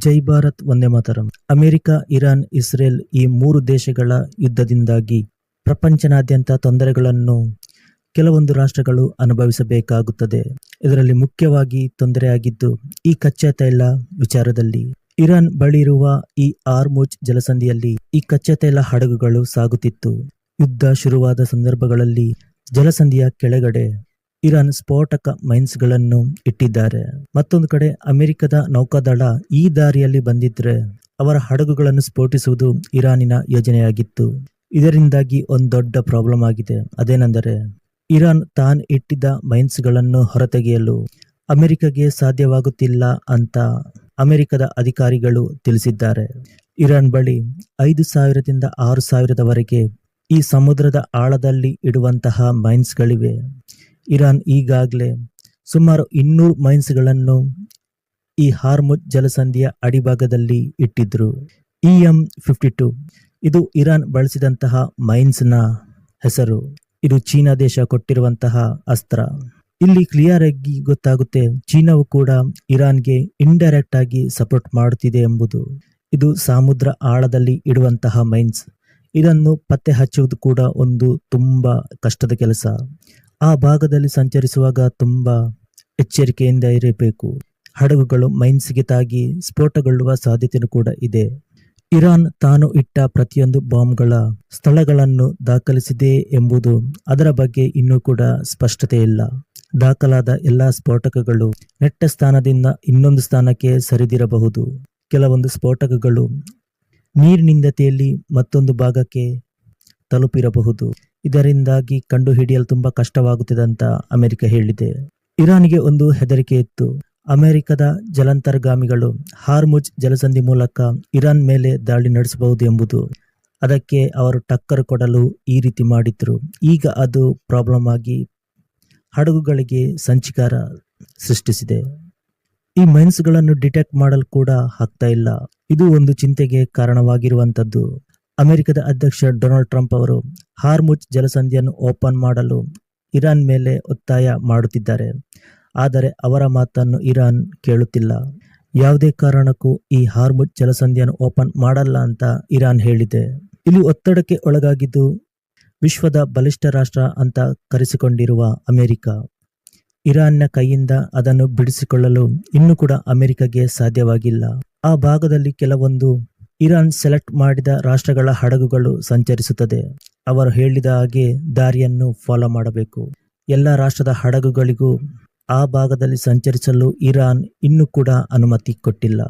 ಜೈ Bharat Vande Mataram. America, Iran, Israel ಈ ಮೂರು ದೇಶಗಳ ಯುದ್ಧದಿಂದಾಗಿ ಪ್ರಪಂಚನಾದ್ಯಂತ ತೊಂದರೆಗಳನ್ನು ಕೆಲವೊಂದು ರಾಷ್ಟ್ರಗಳು ಅನುಭವಿಸಬೇಕಾಗುತ್ತದೆ. ಇದರಲ್ಲಿ ಮುಖ್ಯವಾಗಿ ತೊಂದರೆಯಾಗಿದ್ದು ಈ ಕಚ್ಚಾ ತೈಲ ವಿಚಾರದಲ್ಲಿ. ಇರಾನ್ ಬಳಿ ಇರುವ ಈ ಹಾರ್ಮುಜ್ ಜಲಸಂಧಿಯಲ್ಲಿ ಈ ಕಚ್ಚಾ ತೈಲ ಹಡಗುಗಳು ಸಾಗುತ್ತಿತ್ತು. ಯುದ್ಧ ಶುರುವಾದ ಸಂದರ್ಭಗಳಲ್ಲಿ ಜಲಸಂಧಿಯ ಕೆಳಗಡೆ ಇರಾನ್ ಸ್ಫೋಟಕ ಮೈನ್ಸ್ಗಳನ್ನು ಇಟ್ಟಿದ್ದಾರೆ. ಮತ್ತೊಂದು ಕಡೆ ಅಮೆರಿಕದ ನೌಕಾದಳ ಈ ದಾರಿಯಲ್ಲಿ ಬಂದಿದ್ರೆ ಅವರ ಹಡಗುಗಳನ್ನು ಸ್ಫೋಟಿಸುವುದು ಇರಾನಿನ ಯೋಜನೆಯಾಗಿತ್ತು. ಇದರಿಂದಾಗಿ ಒಂದು ದೊಡ್ಡ ಪ್ರಾಬ್ಲಮ್ ಆಗಿದೆ. ಅದೇನೆಂದರೆ ಇರಾನ್ ತಾನು ಇಟ್ಟಿದ್ದ ಮೈನ್ಸ್ಗಳನ್ನು ಹೊರತೆಗೆಯಲು ಅಮೆರಿಕಗೆ ಸಾಧ್ಯವಾಗುತ್ತಿಲ್ಲ ಅಂತ ಅಮೆರಿಕದ ಅಧಿಕಾರಿಗಳು ತಿಳಿಸಿದ್ದಾರೆ. ಇರಾನ್ ಬಳಿ 5,000ದಿಂದ 6,000ದವರೆಗೆ ಈ ಸಮುದ್ರದ ಆಳದಲ್ಲಿ ಇಡುವಂತಹ ಮೈನ್ಸ್ಗಳಿವೆ. ಇರಾನ್ ಈಗಾಗಲೇ ಸುಮಾರು 200 ಮೈನ್ಸ್ಗಳನ್ನು ಈ ಹಾರ್ಮುಜ್ ಜಲಸಂಧಿಯ ಅಡಿಭಾಗದಲ್ಲಿ ಇಟ್ಟಿದ್ರು. EM-52 ಇದು ಇರಾನ್ ಬಳಸಿದಂತಹ ಮೈನ್ಸ್ನ ಹೆಸರು. ಇದು ಚೀನಾ ದೇಶ ಕೊಟ್ಟಿರುವಂತಹ ಅಸ್ತ್ರ. ಇಲ್ಲಿ ಕ್ಲಿಯರ್ ಆಗಿ ಗೊತ್ತಾಗುತ್ತೆ ಚೀನಾವು ಕೂಡ ಇರಾನ್ಗೆ ಇಂಡೈರೆಕ್ಟ್ ಆಗಿ ಸಪೋರ್ಟ್ ಮಾಡುತ್ತಿದೆ ಎಂಬುದು. ಇದು ಸಮುದ್ರ ಆಳದಲ್ಲಿ ಇಡುವಂತಹ ಮೈನ್ಸ್. ಇದನ್ನು ಪತ್ತೆ ಹಚ್ಚುವುದು ಕೂಡ ಒಂದು ತುಂಬಾ ಕಷ್ಟದ ಕೆಲಸ. ಆ ಭಾಗದಲ್ಲಿ ಸಂಚರಿಸುವಾಗ ತುಂಬಾ ಎಚ್ಚರಿಕೆಯಿಂದ ಇರಬೇಕು. ಹಡಗುಗಳು ಮೈನ್ಸ್ಗೆ ತಾಗಿ ಸ್ಫೋಟಗೊಳ್ಳುವ ಸಾಧ್ಯತೆಯೂ ಕೂಡ ಇದೆ. ಇರಾನ್ ತಾನು ಇಟ್ಟ ಪ್ರತಿಯೊಂದು ಬಾಂಬ್ಗಳ ಸ್ಥಳಗಳನ್ನು ದಾಖಲಿಸಿದೆ ಎಂಬುದು ಅದರ ಬಗ್ಗೆ ಇನ್ನೂ ಕೂಡ ಸ್ಪಷ್ಟತೆ ಇಲ್ಲ. ದಾಖಲಾದ ಎಲ್ಲ ಸ್ಫೋಟಕಗಳು ನೆಟ್ಟ ಸ್ಥಾನದಿಂದ ಇನ್ನೊಂದು ಸ್ಥಾನಕ್ಕೆ ಸರಿದಿರಬಹುದು. ಕೆಲವೊಂದು ಸ್ಫೋಟಕಗಳು ನೀರಿನಿಂದ ತೇಲಿ ಮತ್ತೊಂದು ಭಾಗಕ್ಕೆ ತಲುಪಿರಬಹುದು. ಇದರಿಂದಾಗಿ ಕಂಡುಹಿಡಿಯಲು ತುಂಬಾ ಕಷ್ಟವಾಗುತ್ತದೆ ಅಂತ ಅಮೆರಿಕ ಹೇಳಿದೆ. ಇರಾನ್ಗೆ ಒಂದು ಹೆದರಿಕೆ ಇತ್ತು. ಅಮೆರಿಕದ ಜಲಾಂತರ್ಗಾಮಿಗಳು ಹಾರ್ಮುಜ್ ಜಲಸಂಧಿ ಮೂಲಕ ಇರಾನ್ ಮೇಲೆ ದಾಳಿ ನಡೆಸಬಹುದು ಎಂಬುದು. ಅದಕ್ಕೆ ಅವರು ಟಕ್ಕರ್ ಕೊಡಲು ಈ ರೀತಿ ಮಾಡಿದ್ರು. ಈಗ ಅದು ಪ್ರಾಬ್ಲಮ್ ಆಗಿ ಹಡಗುಗಳಿಗೆ ಸಂಚಿಕಾರ ಸೃಷ್ಟಿಸಿದೆ. ಈ ಮೈನ್ಸ್ಗಳನ್ನು ಡಿಟೆಕ್ಟ್ ಮಾಡಲು ಕೂಡ ಆಗ್ತಾ ಇಲ್ಲ. ಇದು ಒಂದು ಚಿಂತೆಗೆ ಕಾರಣವಾಗಿರುವಂತದ್ದು. ಅಮೆರಿಕದ ಅಧ್ಯಕ್ಷ ಡೊನಾಲ್ಡ್ ಟ್ರಂಪ್ ಅವರು ಹಾರ್ಮುಜ್ ಜಲಸಂಧಿಯನ್ನು ಓಪನ್ ಮಾಡಲು ಇರಾನ್ ಮೇಲೆ ಒತ್ತಾಯ ಮಾಡುತ್ತಿದ್ದಾರೆ. ಆದರೆ ಅವರ ಮಾತನ್ನು ಇರಾನ್ ಕೇಳುತ್ತಿಲ್ಲ. ಯಾವುದೇ ಕಾರಣಕ್ಕೂ ಈ ಹಾರ್ಮುಜ್ ಜಲಸಂಧಿಯನ್ನು ಓಪನ್ ಮಾಡಲ್ಲ ಅಂತ ಇರಾನ್ ಹೇಳಿದೆ. ಇಲ್ಲಿ ಒತ್ತಡಕ್ಕೆ ಒಳಗಾಗಿದ್ದು ವಿಶ್ವದ ಬಲಿಷ್ಠ ರಾಷ್ಟ್ರ ಅಂತ ಕರೆಸಿಕೊಂಡಿರುವ ಅಮೆರಿಕ. ಇರಾನ್ನ ಕೈಯಿಂದ ಅದನ್ನು ಬಿಡಿಸಿಕೊಳ್ಳಲು ಇನ್ನೂ ಕೂಡ ಅಮೆರಿಕಗೆ ಸಾಧ್ಯವಾಗಿಲ್ಲ. ಆ ಭಾಗದಲ್ಲಿ ಕೆಲವೊಂದು ಇರಾನ್ ಸೆಲೆಕ್ಟ್ ಮಾಡಿದ ರಾಷ್ಟ್ರಗಳ ಹಡಗುಗಳು ಸಂಚರಿಸುತ್ತದೆ. ಅವರು ಹೇಳಿದ ಹಾಗೆ ದಾರಿಯನ್ನು ಫಾಲೋ ಮಾಡಬೇಕು. ಎಲ್ಲ ರಾಷ್ಟ್ರದ ಹಡಗುಗಳಿಗೂ ಆ ಭಾಗದಲ್ಲಿ ಸಂಚರಿಸಲು ಇರಾನ್ ಇನ್ನೂ ಕೂಡ ಅನುಮತಿ ಕೊಟ್ಟಿಲ್ಲ.